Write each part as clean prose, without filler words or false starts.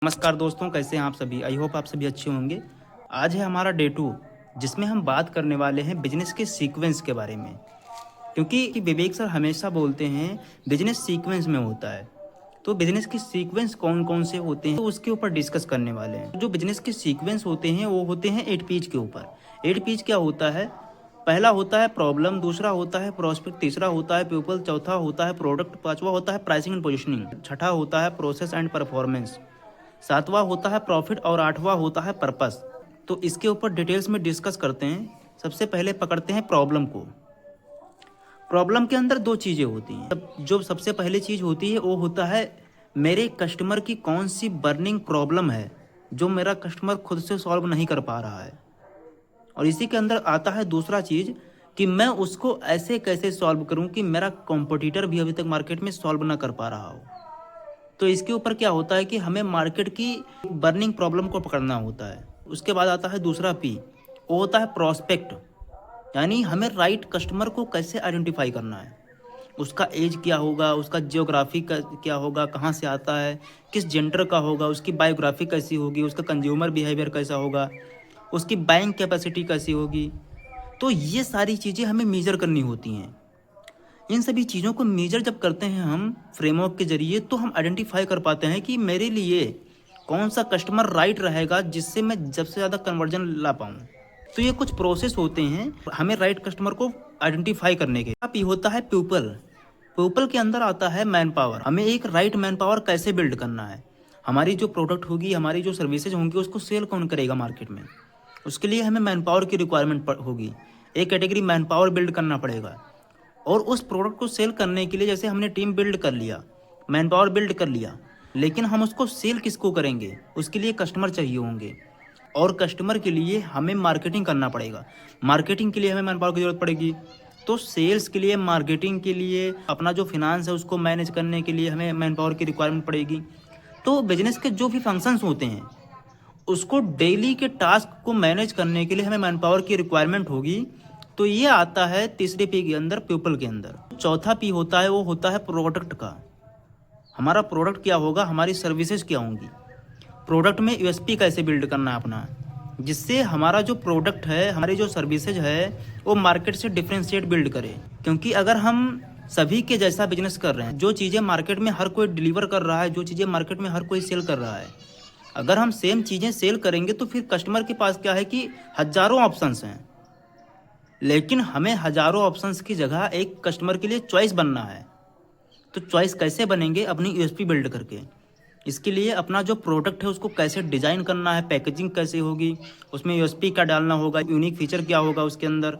नमस्कार दोस्तों, कैसे हैं आप सभी। आई होप आप सभी अच्छे होंगे। आज है हमारा डे 2 जिसमें हम बात करने वाले हैं बिजनेस के सीक्वेंस के बारे में। क्योंकि विवेक सर हमेशा बोलते हैं बिजनेस सीक्वेंस में होता है। तो बिजनेस के सीक्वेंस कौन कौन से होते हैं तो उसके ऊपर डिस्कस करने वाले हैं। जो बिजनेस के सीक्वेंस होते हैं वो होते हैं 8 पीज के ऊपर। 8 पीज क्या होता है? पहला होता है प्रॉब्लम, दूसरा होता है प्रोस्पेक्ट, तीसरा होता है पीपल, चौथा होता है प्रोडक्ट, पांचवा होता है प्राइसिंग एंड पोजिशनिंग, छठा होता है प्रोसेस एंड परफॉर्मेंस, सातवां होता है प्रॉफिट और आठवां होता है पर्पस। तो इसके ऊपर डिटेल्स में डिस्कस करते हैं। सबसे पहले पकड़ते हैं प्रॉब्लम को। प्रॉब्लम के अंदर दो चीज़ें होती हैं। जो सबसे पहली चीज़ होती है वो होता है मेरे कस्टमर की कौन सी बर्निंग प्रॉब्लम है जो मेरा कस्टमर खुद से सॉल्व नहीं कर पा रहा है। और इसी के अंदर आता है दूसरा चीज़ कि मैं उसको ऐसे कैसे सॉल्व करूं कि मेरा कॉम्पिटिटर भी अभी तक मार्केट में सॉल्व ना कर पा रहा हो। तो इसके ऊपर क्या होता है कि हमें मार्केट की बर्निंग प्रॉब्लम को पकड़ना होता है। उसके बाद आता है दूसरा पी, वो होता है प्रोस्पेक्ट। यानी हमें राइट कस्टमर को कैसे आइडेंटिफाई करना है। उसका एज क्या होगा, उसका जियोग्राफी का क्या होगा, कहाँ से आता है, किस जेंडर का होगा, उसकी बायोग्राफी कैसी होगी, उसका कंज्यूमर बिहेवियर कैसा होगा, उसकी बाइंग कैपेसिटी कैसी होगी। तो ये सारी चीज़ें हमें मेजर करनी होती हैं। इन सभी चीज़ों को मेजर जब करते हैं हम फ्रेमवर्क के ज़रिए तो हम आइडेंटिफाई कर पाते हैं कि मेरे लिए कौन सा कस्टमर राइट रहेगा जिससे मैं सबसे ज़्यादा कन्वर्जन ला पाऊँ। तो ये कुछ प्रोसेस होते हैं हमें राइट कस्टमर को आइडेंटिफाई करने के। अब ये होता है पीपल। पीपल के अंदर आता है मैन पावर। हमें एक राइट मैन पावर कैसे बिल्ड करना है। हमारी जो प्रोडक्ट होगी, हमारी जो सर्विसेज होंगी, उसको सेल कौन करेगा मार्केट में। उसके लिए हमें मैन पावर की रिक्वायरमेंट होगी। एक कैटेगरी मैन पावर बिल्ड करना पड़ेगा। और उस प्रोडक्ट को सेल करने के लिए जैसे हमने टीम बिल्ड कर लिया, मैन पावर बिल्ड कर लिया, लेकिन हम उसको सेल किसको करेंगे, उसके लिए कस्टमर चाहिए होंगे। और कस्टमर के लिए हमें मार्केटिंग करना पड़ेगा। मार्केटिंग के लिए हमें मैन पावर की ज़रूरत पड़ेगी। तो सेल्स के लिए, मार्केटिंग के लिए, अपना जो फिनांस है उसको मैनेज करने के लिए हमें मैन पावर की रिक्वायरमेंट पड़ेगी। तो बिजनेस के जो भी फंक्शंस होते हैं उसको डेली के टास्क को मैनेज करने के लिए हमें मैन पावर की रिक्वायरमेंट होगी। तो ये आता है तीसरे पी के अंदर, पीपल के अंदर। चौथा पी होता है वो होता है प्रोडक्ट का। हमारा प्रोडक्ट क्या होगा, हमारी सर्विसेज क्या होंगी। प्रोडक्ट में यूएसपी कैसे बिल्ड करना है अपना, जिससे हमारा जो प्रोडक्ट है, हमारी जो सर्विसेज है वो मार्केट से डिफ्रेंशिएट बिल्ड करे। क्योंकि अगर हम सभी के जैसा बिजनेस कर रहे हैं, जो चीज़ें मार्केट में हर कोई डिलीवर कर रहा है, जो चीज़ें मार्केट में हर कोई सेल कर रहा है, अगर हम सेम चीज़ें सेल करेंगे तो फिर कस्टमर के पास क्या है कि हज़ारों ऑप्शंस हैं। लेकिन हमें हज़ारों ऑप्शंस की जगह एक कस्टमर के लिए चॉइस बनना है। तो चॉइस कैसे बनेंगे, अपनी यूएसपी बिल्ड करके। इसके लिए अपना जो प्रोडक्ट है उसको कैसे डिज़ाइन करना है, पैकेजिंग कैसे होगी, उसमें यूएसपी क्या डालना होगा, यूनिक फीचर क्या होगा उसके अंदर,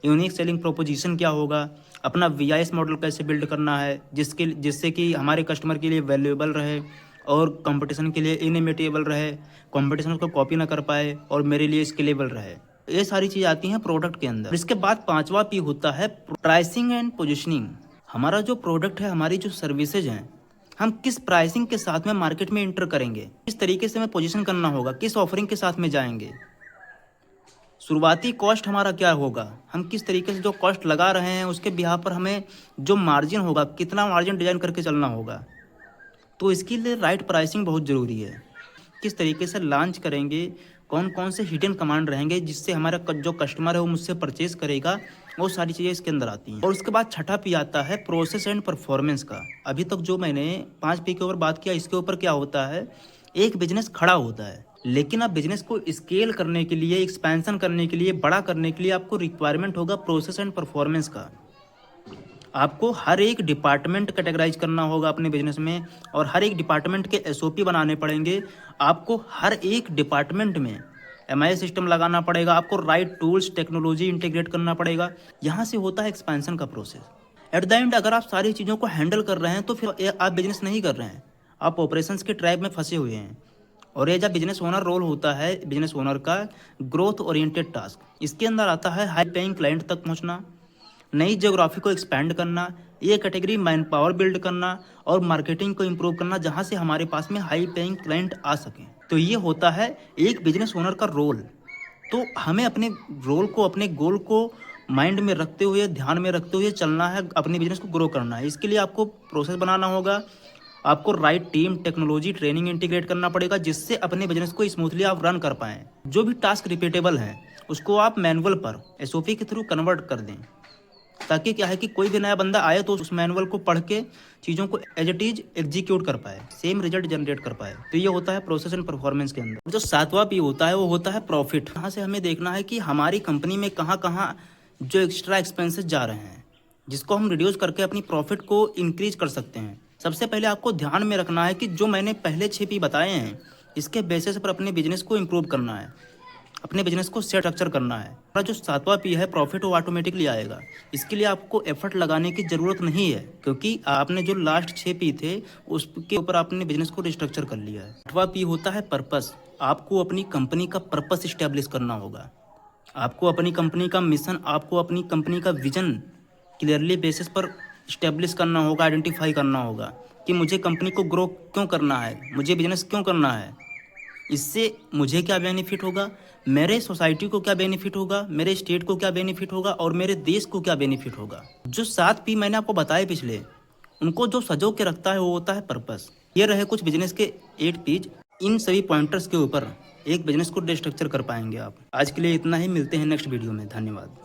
यूनिक सेलिंग प्रोपोजिशन क्या होगा, अपना वीआईएस मॉडल कैसे बिल्ड करना है जिससे कि हमारे कस्टमर के लिए वैल्यूएबल रहे और कंपटीशन के लिए इनइमिटेबल रहे, कंपटीशन उसको कॉपी ना कर पाए और मेरे लिए स्केलेबल रहे। ये सारी चीज़ आती हैं प्रोडक्ट के अंदर। इसके बाद पांचवा पी होता है प्राइसिंग एंड पोजिशनिंग। हमारा जो प्रोडक्ट है, हमारी जो सर्विसेज हैं, हम किस प्राइसिंग के साथ में मार्केट में इंटर करेंगे, किस तरीके से हमें पोजीशन करना होगा, किस ऑफरिंग के साथ में जाएंगे, शुरुआती कॉस्ट हमारा क्या होगा, हम किस तरीके से जो कॉस्ट लगा रहे हैं उसके बिहाफ पर हमें जो मार्जिन होगा, कितना मार्जिन डिजाइन करके चलना होगा। तो इसके लिए राइट प्राइसिंग बहुत ज़रूरी है। किस तरीके से लॉन्च करेंगे, कौन कौन से हिडन कमांड रहेंगे जिससे हमारा जो कस्टमर है वो मुझसे परचेज करेगा, वो सारी चीज़ें इसके अंदर आती हैं। और उसके बाद छठा पी आता है प्रोसेस एंड परफॉर्मेंस का। अभी तक जो मैंने 5 पी के ऊपर बात किया, इसके ऊपर क्या होता है, एक बिजनेस खड़ा होता है, लेकिन अब बिजनेस को स्केल करने के लिए, एक्सपेंशन करने के लिए, बड़ा करने के लिए आपको रिक्वायरमेंट होगा प्रोसेस एंड परफॉर्मेंस का। आपको हर एक डिपार्टमेंट कैटेगराइज करना होगा अपने बिजनेस में और हर एक डिपार्टमेंट के एसओपी बनाने पड़ेंगे। आपको हर एक डिपार्टमेंट में एमआई सिस्टम लगाना पड़ेगा, आपको राइट टूल्स, टेक्नोलॉजी इंटीग्रेट करना पड़ेगा। यहाँ से होता है एक्सपेंशन का प्रोसेस। एट द एंड अगर आप सारी चीज़ों को हैंडल कर रहे हैं तो फिर आप बिजनेस नहीं कर रहे हैं, आप ऑपरेशंस के ट्रैप में फंसे हुए हैं। और ये जब बिजनेस ओनर रोल होता है, बिजनेस ओनर का ग्रोथ ओरिएंटेड टास्क, इसके अंदर आता है हाई पेइंग क्लाइंट तक पहुँचना, नई ज्योग्राफी को एक्सपैंड करना, ये कैटेगरी मैन पावर बिल्ड करना और मार्केटिंग को इम्प्रूव करना जहाँ से हमारे पास में हाई पेइंग क्लाइंट आ सकें। तो ये होता है एक बिजनेस ओनर का रोल। तो हमें अपने रोल को, अपने गोल को माइंड में रखते हुए, ध्यान में रखते हुए चलना है, अपने बिजनेस को ग्रो करना है। इसके लिए आपको प्रोसेस बनाना होगा, आपको right team, technology, training integrate करना पड़ेगा, जिससे अपने बिजनेस को स्मूथली आप रन कर पाएँ। जो भी टास्क रिपीटेबल हैं उसको आप मैनुअल पर एसओपी के थ्रू कन्वर्ट कर दें, ताकि क्या है कि कोई भी नया बंदा आए तो उस मैनुअल को पढ़ के चीज़ों को एज इट इज एग्जीक्यूट कर पाए, सेम रिजल्ट जनरेट कर पाए। तो ये होता है प्रोसेस एंड परफॉर्मेंस के अंदर। जो सातवां पी होता है वो होता है प्रॉफिट। यहाँ से हमें देखना है कि हमारी कंपनी में कहाँ कहाँ जो एक्स्ट्रा एक्सपेंसेस जा रहे हैं, जिसको हम रिड्यूस करके अपनी प्रॉफिट को इंक्रीज कर सकते हैं। सबसे पहले आपको ध्यान में रखना है कि जो मैंने पहले 6 पी बताए हैं, इसके बेसिस पर अपने बिजनेस को इम्प्रूव करना है, अपने बिजनेस को स्ट्रक्चर करना है। और जो सातवां पी है प्रॉफिट, वो ऑटोमेटिकली आएगा। इसके लिए आपको एफर्ट लगाने की ज़रूरत नहीं है, क्योंकि आपने जो लास्ट 6 पी थे उसके ऊपर आपने बिजनेस को रिस्ट्रक्चर कर लिया है। आठवां पी होता है पर्पस। आपको अपनी कंपनी का पर्पस इस्टेब्लिश करना होगा। आपको अपनी कंपनी का मिशन, आपको अपनी कंपनी का विजन क्लियरली बेसिस पर इस्टेब्लिश करना होगा, आइडेंटिफाई करना होगा कि मुझे कंपनी को ग्रो क्यों करना है, मुझे बिजनेस क्यों करना है, इससे मुझे क्या बेनिफिट होगा, मेरे सोसाइटी को क्या बेनिफिट होगा, मेरे स्टेट को क्या बेनिफिट होगा और मेरे देश को क्या बेनिफिट होगा। जो 7 पी मैंने आपको बताए पिछले, उनको जो सजो के रखता है वो होता है पर्पस। ये रहे कुछ बिजनेस के 8 पीज। इन सभी पॉइंटर्स के ऊपर एक बिजनेस को रिस्ट्रक्चर कर पाएंगे आप। आज के लिए इतना ही, मिलते हैं नेक्स्ट वीडियो में। धन्यवाद।